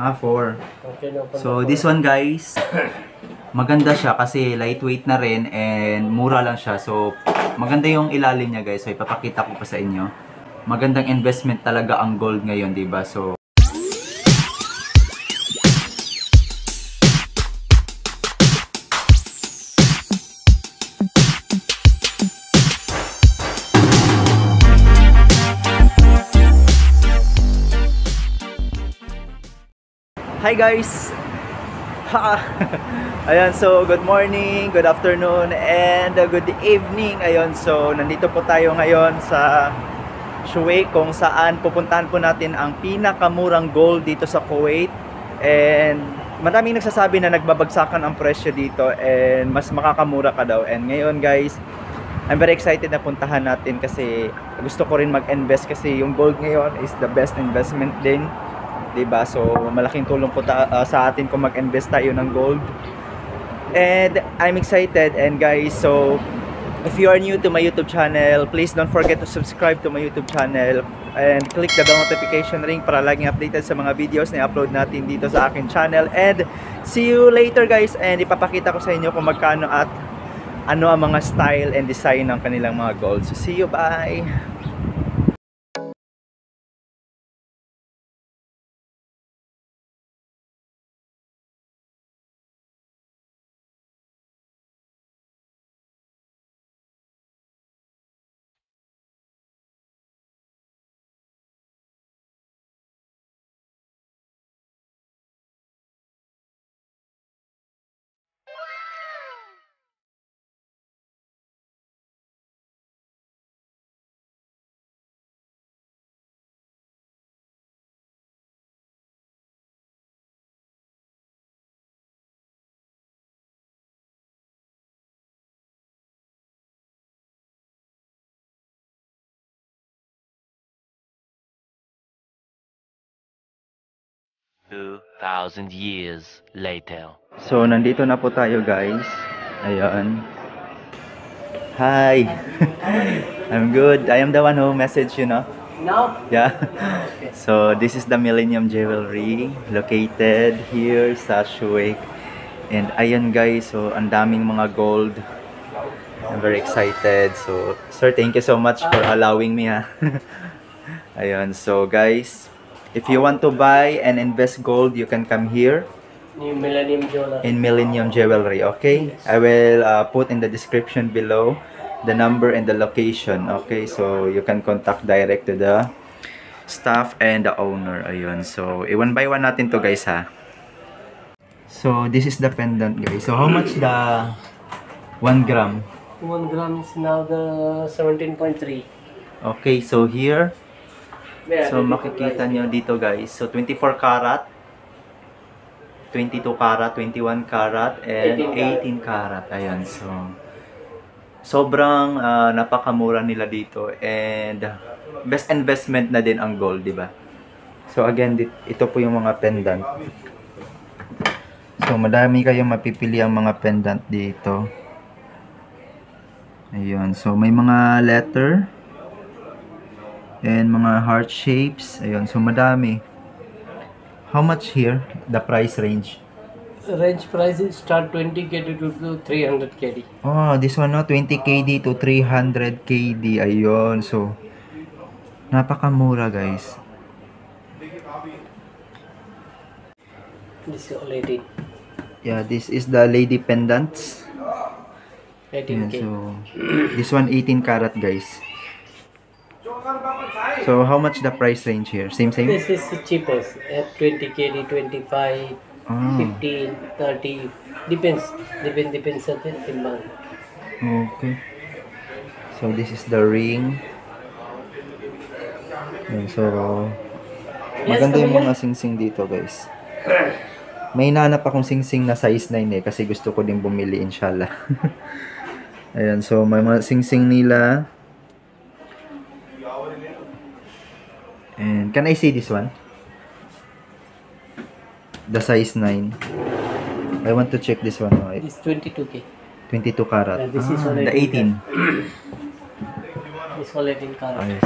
4. Okay, no, So, this one guys, maganda siya kasi lightweight na rin and mura lang siya. So, maganda yung ilalim niya guys. So, ipapakita ko pa sa inyo. Magandang investment talaga ang gold ngayon, diba? So, hi guys! Ayan, so good morning, good afternoon, and good evening. Ayun, so nandito po tayo ngayon sa Shuwaik kung saan pupuntahan po natin ang pinakamurang gold dito sa Kuwait. And maraming nagsasabi na nagbabagsakan ang presyo dito and mas makakamura ka daw. And ngayon guys, I'm very excited na puntahan natin kasi gusto ko rin mag-invest kasi yung gold ngayon is the best investment din. Diba? So malaking tulong po sa atin kung mag-invest tayo ng gold. And I'm excited. And guys, so if you are new to my YouTube channel, please don't forget to subscribe to my YouTube channel and click the bell notification ring para laging updated sa mga videos na i-upload natin dito sa akin channel. And see you later guys, and ipapakita ko sa inyo kung magkano at ano ang mga style and design ng kanilang mga gold. So see you, bye! 2,000 years later. So, nandito na po tayo guys. Ayan. Hi! I'm good. I am the one who messaged you, no? No? Yeah. So, this is the Millennium Jewelry located here sa Shuwaik. And ayan guys, so ang daming mga gold. I'm very excited. So, sir, thank you so much for allowing me, ha. Ayan, so guys, if you want to buy and invest gold, you can come here Millennium Jewelry. in Millennium Jewelry, okay? I will put in the description below the number and the location, okay? So you can contact direct to the staff and the owner. Ayun, so one by one natin to guys, ha. So this is the pendant guys. So how much the 1 gram? 1 gram is now the 17.3. Okay, so here, so makikita nyo dito guys. So 24 karat, 22 karat, 21 karat, and 18 karat. Ayan, so sobrang napakamura nila dito and best investment na din ang gold, di ba? So again, ito po yung mga pendant. So madami kayong mapipili ang mga pendant dito. Ayun, so may mga letter and mga heart shapes. Ayun, so madami. How much here? The price range? Range price is start 20 KD to 300 KD. Oh, this one no, 20 KD to 300 KD. Ayun, so napakamura guys. This is all 18. Yeah, this is the lady pendants. 18 Yeah, K. so this one 18 karat guys. So how much the price range here? Same. This is the cheapest. At 20 KD, 25, 15, 30. Depends sa timbang. Okay. So this is the ring. Yan, so maganda yung mga singsing dito guys. May nanap akong singsing na size 9 eh kasi gusto ko din bumili inshallah. Ayan, so may mga singsing nila. And can I see this one? The size 9. I want to check this one. Right? This 22K. 22 karat. This is The 18. This all 18 karat. Ayos,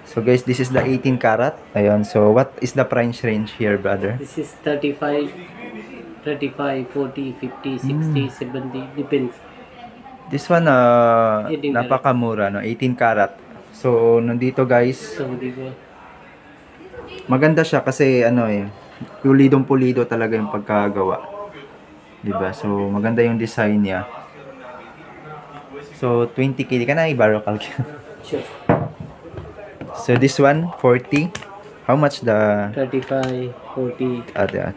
So guys, this is the 18 karat. Ayun, so what is the price range here, brother? This is 35, 40, 50, 60, 70, depends. This one, 18 karat. napakamura, no? 18 karat. So, nandito guys, So, di ba? maganda siya kasi ano eh, pulidong-pulido talaga yung pagkagawa. Diba? So, maganda yung design niya. So, 20k. Ka na i-borrow calculate. Sure. So, this one, 40. How much the... 35, 40.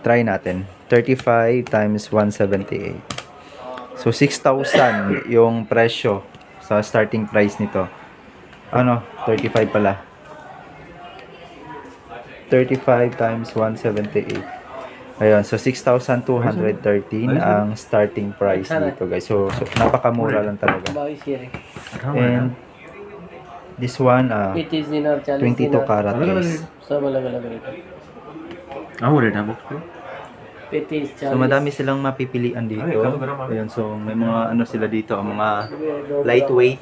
try natin. 35 times 178. So, 6,000 yung presyo sa starting price nito. Ano? 35 pala. 35 times 178. Ayun, so 6,213 ang starting price dito, guys. So napakamura lang talaga. And this one, It is in our 22 karat, guys. सब अलग-अलग रेट है. It is So madami silang mapipilian dito. Ayun, so may mga ano sila dito, mga lightweight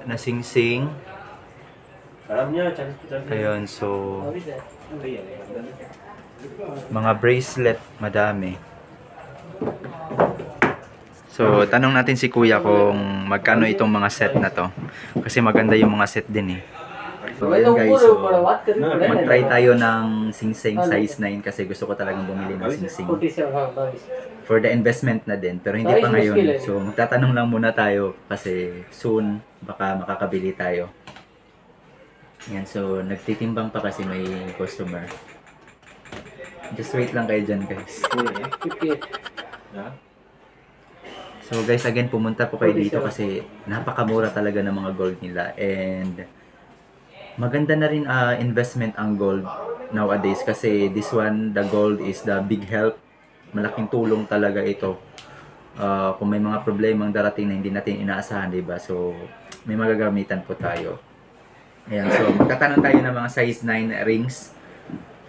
na sing-sing. Ayun, so mga bracelet, madami. So, tanong natin si Kuya kung magkano itong mga set na to. Kasi maganda yung mga set din eh. So, ayun guys, so mag-try tayo ng sing-sing size 9 kasi gusto ko talagang bumili ng sing-sing. For the investment na din, pero hindi pa ngayon. So, magtatanong lang muna tayo kasi soon baka makakabili tayo. Yan, so nagtitimbang pa kasi may customer. Just wait lang kayo dyan, guys. So guys, again, pumunta po kayo dito kasi napakamura talaga ng mga gold nila. And maganda na rin investment ang gold nowadays kasi this one, the gold is the big help. Malaking tulong talaga ito. Kung may mga problemang darating na hindi natin inaasahan, diba? So may magagamitan po tayo. Ayan, so magtatanong tayo ng mga size 9 rings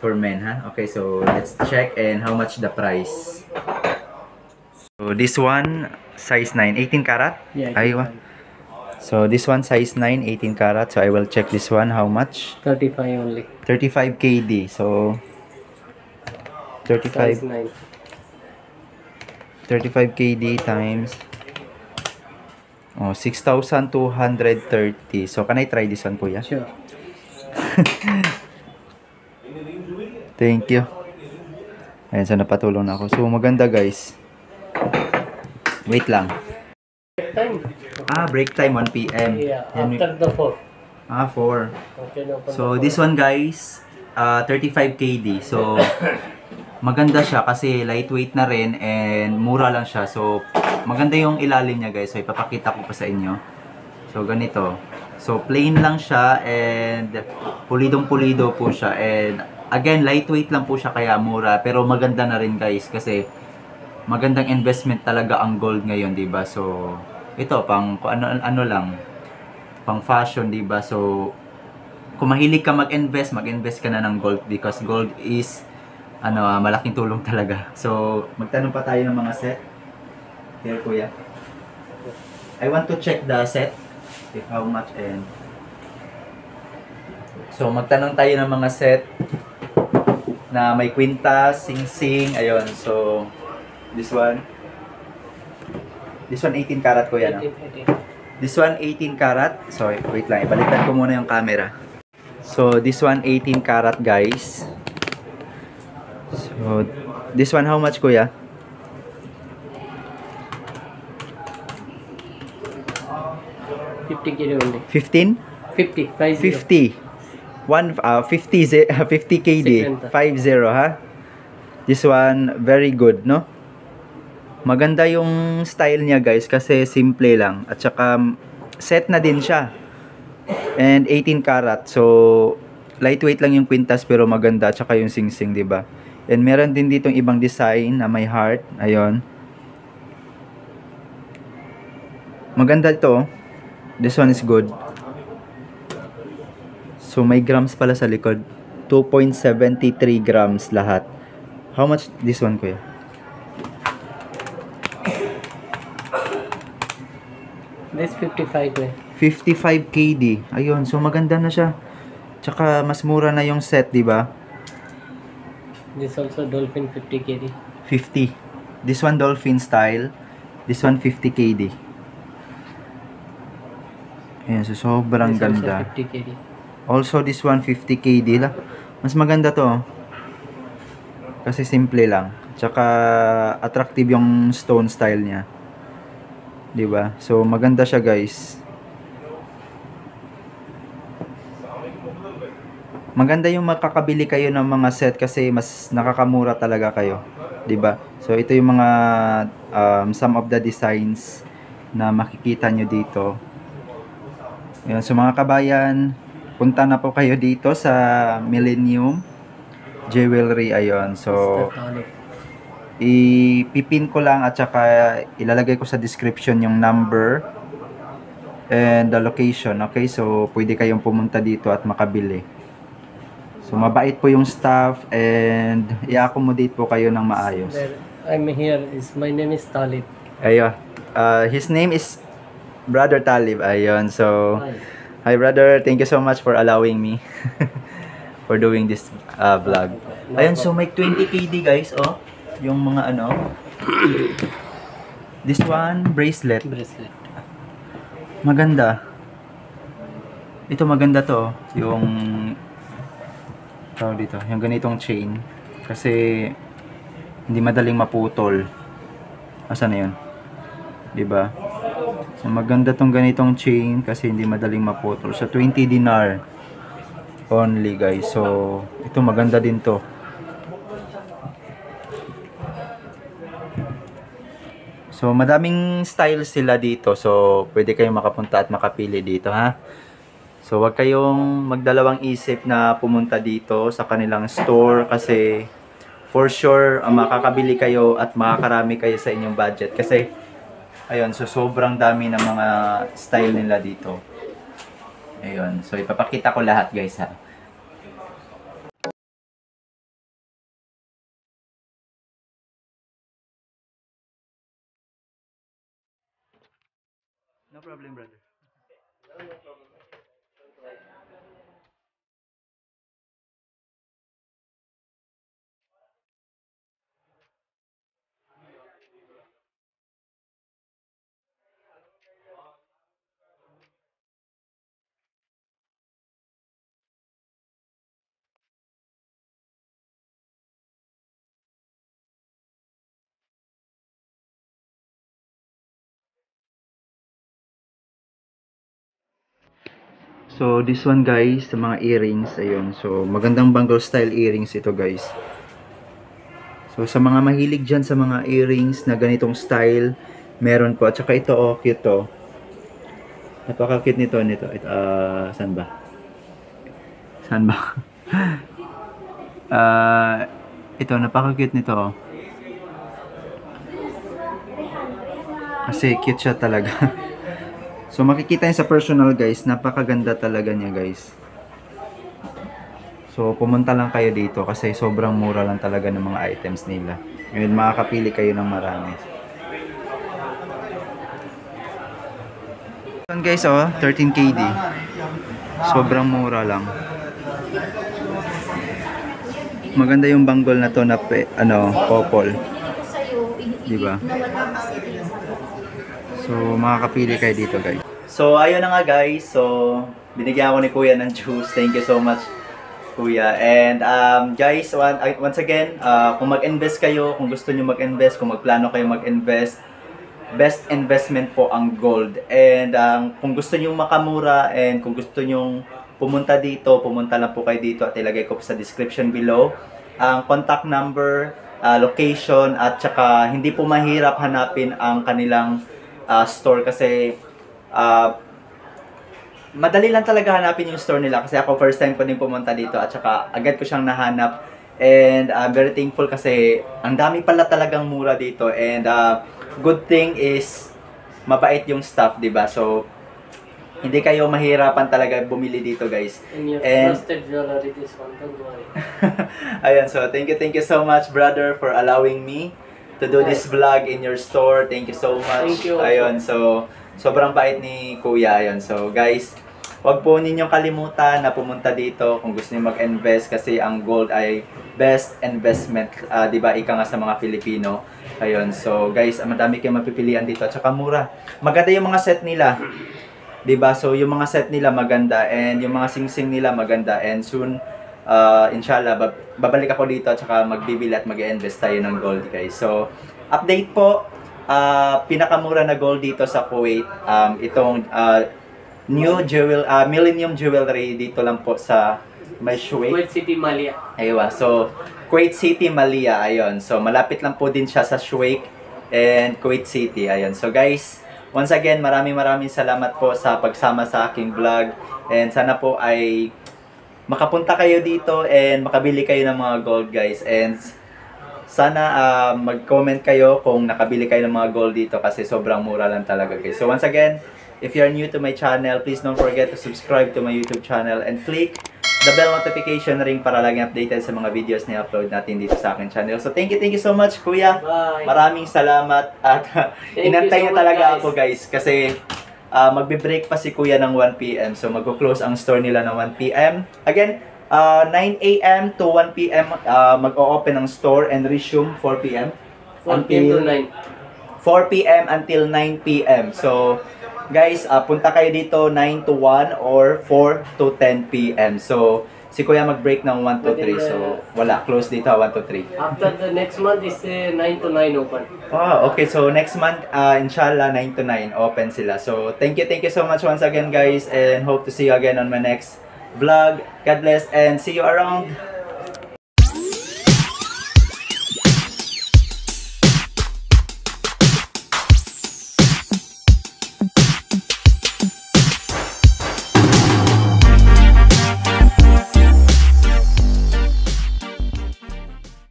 for men, ha? Okay, so let's check and how much the price. So this one, size 9, 18 karat? Yeah, Aywa. So this one, size 9, 18 karat. So I will check this one, how much? 35 only. 35 KD. So 35 Size 9. 35 KD times 6,230. So can I try this one, Kuya? Sure. Thank you. Ayan, so napatulong na ako. So maganda, guys. Wait lang. Time. Break time 1 PM. Yeah, Yan, after the 4. 4. Okay, no problem. So this one, guys, 35 KD. So maganda siya kasi lightweight na rin and mura lang siya. So maganda yung ilalim niya, guys. So ipapakita ko pa sa inyo. So ganito. So plain lang siya and pulidong-pulido po siya and again lightweight lang po siya kaya mura pero maganda na rin, guys, kasi magandang investment talaga ang gold ngayon, 'di ba? So ito pang ano lang pang fashion, 'di ba? So kung mahilig ka mag-invest ka na ng gold because gold is malaking tulong talaga. So magtanong pa tayo ng mga set. Here, Kuya. I want to check the set. If how much and so magtanong tayo ng mga set na may kwintas, sing-sing, ayun. So this one 18 karat, Kuya, no? 18. This one 18 karat. Sorry, wait lang, ibaliktad ko muna yung camera. So this one 18 karat, guys. So this one how much, Kuya? 50 kilo only. 15? 50. 50. 50 KD. 50, ha? This one, very good, no? Maganda yung style niya, guys, kasi simple lang. At saka, set na din siya. And 18 karat. So, lightweight lang yung kwintas, pero maganda. At saka yung sing-sing, diba? And meron din ditong ibang design na may heart. Ayun. Maganda ito. This one is good. So may grams pala sa likod. 2.73 grams lahat. How much this one, Kuya? This 55 eh. 55 KD. Ayun, so maganda na siya. Tsaka mas mura na yung set, di ba? This also Dolphin 50 KD. 50. This one dolphin style. This one 50 KD. Ayan, so sobrang This also ganda. 50 KD. Also this one 50 KD la. Mas maganda to. Kasi simple lang. Tsaka attractive yung stone style niya. 'Di ba? So maganda siya, guys. Maganda yung makakabili kayo ng mga set kasi mas nakakamura talaga kayo, 'di ba? So ito yung mga some of the designs na makikita nyo dito. Ayan, so mga kabayan, punta na po kayo dito sa Millennium Jewelry. Ayun, so Mr. Talib. ipipin ko lang at saka ilalagay ko sa description yung number and the location. Okay, so pwede kayong pumunta dito at makabili. So mabait po yung staff and i-accommodate po kayo ng maayos. There, I'm here. My name is Talib. Ayun, his name is Brother Talib. Ayun, so Hi. hi brother, thank you so much for allowing me for doing this vlog. Ayun, so may 20 KD guys, oh. Yung mga ano. This one, bracelet. Bracelet. Maganda. Ito maganda to, yung tawag dito, yung ganitong chain. Kasi hindi madaling maputol. Asan na yun? 'Di ba? So maganda tong ganitong chain kasi hindi madaling maputol. So 20 dinar only, guys. So ito maganda din to. So madaming style sila dito. So pwede kayong makapunta at makapili dito, ha. So wag kayong magdalawang isip na pumunta dito sa kanilang store kasi for sure makakabili kayo at makakarami kayo sa inyong budget kasi ayun, so sobrang dami ng mga style nila dito. Ayun, so ipapakita ko lahat, guys, ha. No problem, brother. So this one, guys, sa mga earrings, ayun. So magandang bangle style earrings ito, guys. So sa mga mahilig dyan sa mga earrings na ganitong style, meron po. At saka ito, oh, cute to. Napaka-cute nito. Ito, saan ba? Saan ba? Ito, napaka-cute nito, oh. Kasi cute siya talaga. So makikita niyo sa personal, guys, napakaganda talaga niya, guys. So pumunta lang kayo dito kasi sobrang mura lang talaga ng mga items nila. Ngayon makakapili kayo ng marami. Yan, guys, oh, 13 KD. Sobrang mura lang. Maganda yung bangle na to na couple. Di ba? So makakapili kayo dito, guys. So ayun na nga, guys. So binigyan ako ni Kuya ng juice. Thank you so much, Kuya. And guys, once again, kung mag-invest kayo, kung gusto niyo mag-invest, kung magplano kayo mag-invest, best investment po ang gold. And kung gusto niyo makamura and kung gusto niyo pumunta dito, pumunta lang po kayo dito at ilagay ko sa description below ang contact number, location, at saka hindi po mahirap hanapin ang kanilang store kasi madali lang talaga hanapin yung store nila kasi ako first time ko din pumunta dito at saka agad ko siyang nahanap and I'm very thankful kasi ang dami pala talagang mura dito and good thing is mabait yung staff, diba? So hindi kayo mahirapan talaga bumili dito, guys. And your And trusted jewelry, this one, don't worry. ayun, so thank you so much, brother, for allowing me to do this vlog in your store. Thank you so much. Thank you. Ayun, so sobrang bait ni Kuya. Ayun, so guys, wag po ninyong kalimutan na pumunta dito kung gusto niyo mag-invest kasi ang gold ay best investment, 'di ba? Ika nga sa mga Pilipino. Ayun. So, guys, madami kayong mapipilian dito at saka mura. Maganda yung mga set nila. 'Di ba? So, yung mga set nila maganda and yung mga sing-sing nila maganda and soon inshallah babalik ako dito at saka magbibili at mag-invest tayo ng gold, guys. So, update po, pinakamura na gold dito sa Kuwait, itong new Millennium Jewelry dito lang po sa may Shuwaik. Kuwait City, Malia. Aywa. So, Kuwait City, Malia. Ayun. So, malapit lang po din siya sa Shuwaik and Kuwait City. Ayun. So, guys, once again, maraming salamat po sa pagsama sa aking vlog. And sana po ay makapunta kayo dito and makabili kayo ng mga gold, guys. And sana mag-comment kayo kung nakabili kayo ng mga gold dito kasi sobrang mura lang talaga, guys. So, once again, if you are new to my channel, please don't forget to subscribe to my YouTube channel and click the bell notification ring para laging updated sa mga videos na upload natin dito sa akin channel. So, thank you so much, Kuya. Bye. Maraming salamat at inantay niya you so much, talaga guys. ako, guys, kasi magbe-break pa si Kuya ng 1 PM. So, magko-close ang store nila ng 1 PM. Again, 9 AM to 1 PM mag-o-open ang store and resume 4 PM. 4 PM to 9. 4 PM until 9 PM. So, guys, punta kayo dito 9 to 1 or 4 to 10 PM. So, si Kuya mag-break ng 1 to 3. So, wala. Close dito 1 to 3. After the next month is 9 to 9 open. Okay. So, next month, inshallah, 9 to 9, open sila. So, thank you so much once again, guys. And hope to see you again on my next vlog. God bless and see you around.